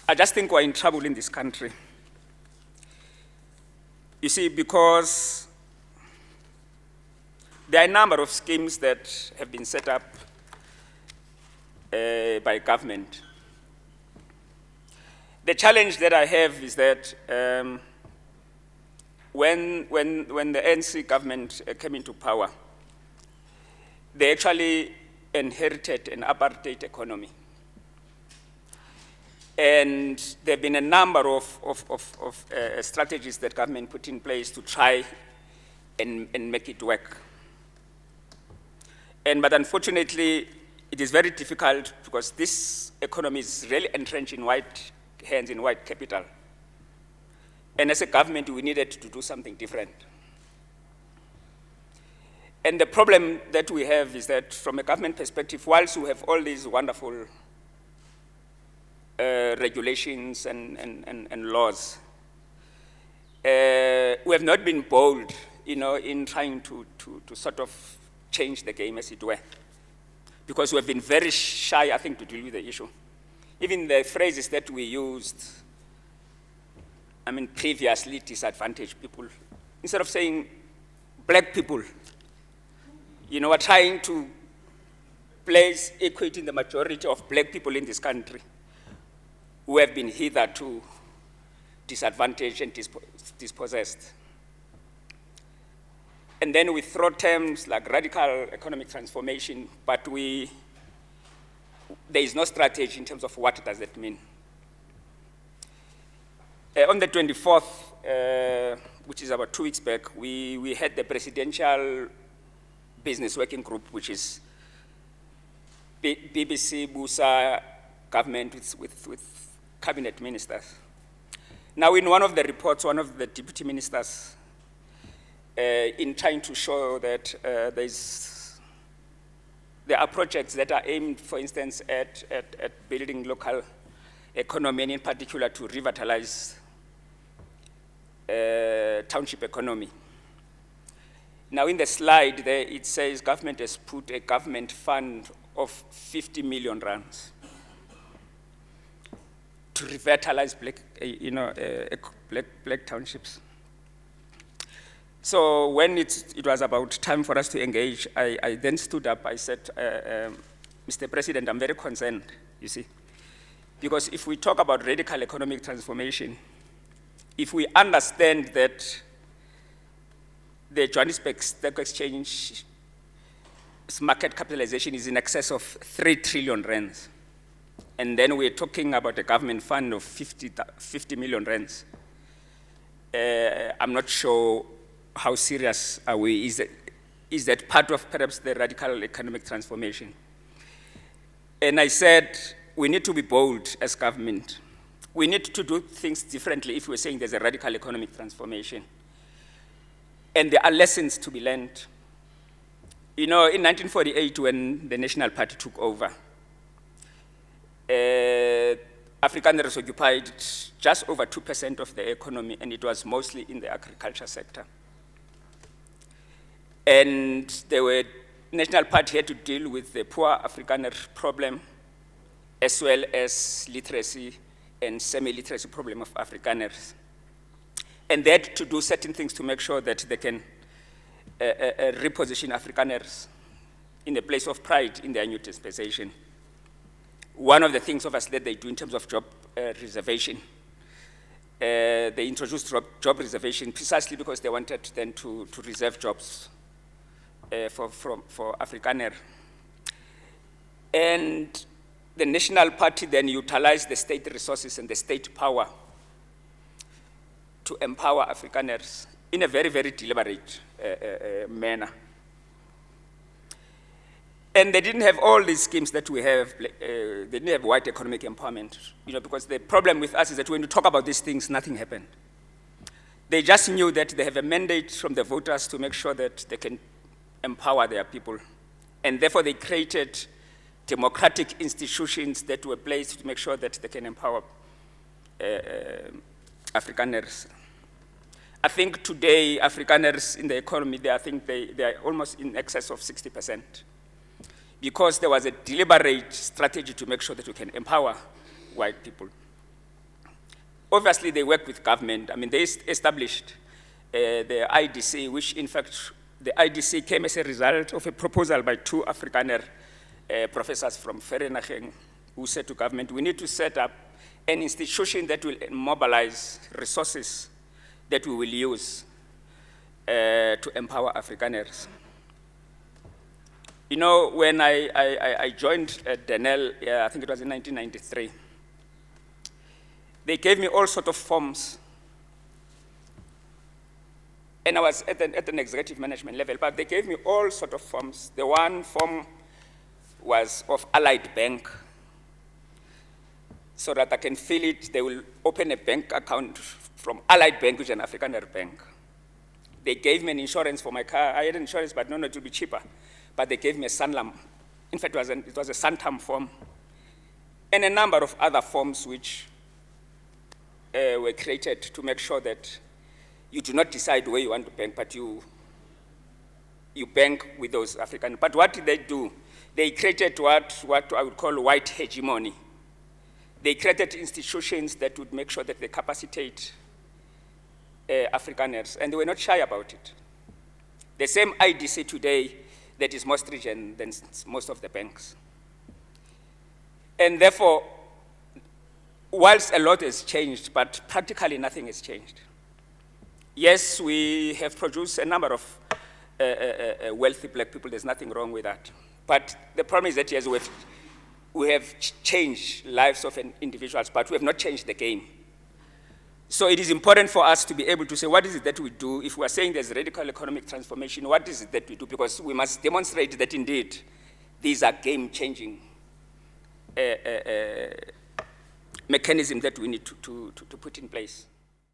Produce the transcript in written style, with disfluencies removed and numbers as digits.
I just think we're in trouble in this country. You see, because there are a number of schemes that have been set up by government. The challenge that I have is that when the ANC government came into power, they actually inherited an apartheid economy. And there have been a number of strategies that government put in place to try and make it work. But unfortunately, it is very difficult because this economy is really entrenched in white hands, in white capital. And as a government, we needed to do something different. And the problem that we have is that from a government perspective, whilst we have all these wonderful regulations and laws, we have not been bold, in trying to sort of change the game, as it were, because we have been very shy, I think, to deal with the issue. Even the phrases that we used, previously disadvantaged people, instead of saying black people, we're trying to place equity in the majority of black people in this country who have been hitherto disadvantaged and dispossessed. And then we throw terms like radical economic transformation, but there is no strategy in terms of what does that mean. On the 24th, which is about 2 weeks back, we had the Presidential Business Working Group, which is BBC, BUSA, government with cabinet ministers. Now, in one of the reports, one of the deputy ministers, in trying to show that there are projects that are aimed, for instance, at building local economy, and in particular to revitalize township economy. Now, in the slide there, it says government has put a government fund of 50 million rands to revitalize black townships. So when it was about time for us to engage, I then stood up. I said, Mr. President, I'm very concerned, you see, because if we talk about radical economic transformation, if we understand that the Johannesburg Stock Exchange market capitalization is in excess of 3 trillion rands, and then we're talking about a government fund of 50 million rands, I'm not sure how serious are we. Is that part of perhaps the radical economic transformation? And I said, we need to be bold as government. We need to do things differently if we're saying there's a radical economic transformation. And there are lessons to be learned. In 1948, when the National Party took over, Afrikaners occupied just over 2% of the economy, and it was mostly in the agriculture sector. And the National Party had to deal with the poor Afrikaner problem, as well as literacy and semi-literacy problem of Afrikaners. And they had to do certain things to make sure that they can reposition Afrikaners in a place of pride in their new dispensation. One of the things, obviously, that they do in terms of job reservation, they introduced job reservation precisely because they wanted then to reserve jobs for Afrikaner. And the National Party then utilized the state resources and the state power to empower Afrikaners in a very, very deliberate manner. And they didn't have all these schemes that we have. They didn't have white economic empowerment, because the problem with us is that when you talk about these things, nothing happened. They just knew that they have a mandate from the voters to make sure that they can empower their people. And therefore, they created democratic institutions that were placed to make sure that they can empower Afrikaners. I think today, Afrikaners in the economy, I think they are almost in excess of 60%, because there was a deliberate strategy to make sure that we can empower white people. obviously they work with government. I mean, they established the IDC, which in fact, the IDC came as a result of a proposal by two Afrikaner professors from Vereeniging who said to government, we need to set up an institution that will mobilize resources that we will use to empower Afrikaners. You know, when I joined Denel, I think it was in 1993, they gave me all sorts of forms. And I was at an executive management level, but they gave me all sorts of forms. The one form was of Allied Bank, so that I can fill it. They will open a bank account from Allied Bank, which is an Afrikaner bank. They gave me an insurance for my car. I had insurance, but no, it would be cheaper. But they gave me a Sanlam. In fact, it was a Santam form. And a number of other forms which were created to make sure that you do not decide where you want to bank, but you bank with those African. But what did they do? They created what I would call white hegemony. They created institutions that would make sure that they capacitate Afrikaners, and they were not shy about it. The same IDC today that is more stringent than most of the banks. And therefore, whilst a lot has changed, but practically nothing has changed. Yes, we have produced a number of wealthy black people. There's nothing wrong with that. But the problem is that, yes, we have changed lives of individuals, but we have not changed the game. So it is important for us to be able to say, what is it that we do? If we are saying there's radical economic transformation, what is it that we do? Because we must demonstrate that indeed these are game-changing mechanisms that we need to put in place.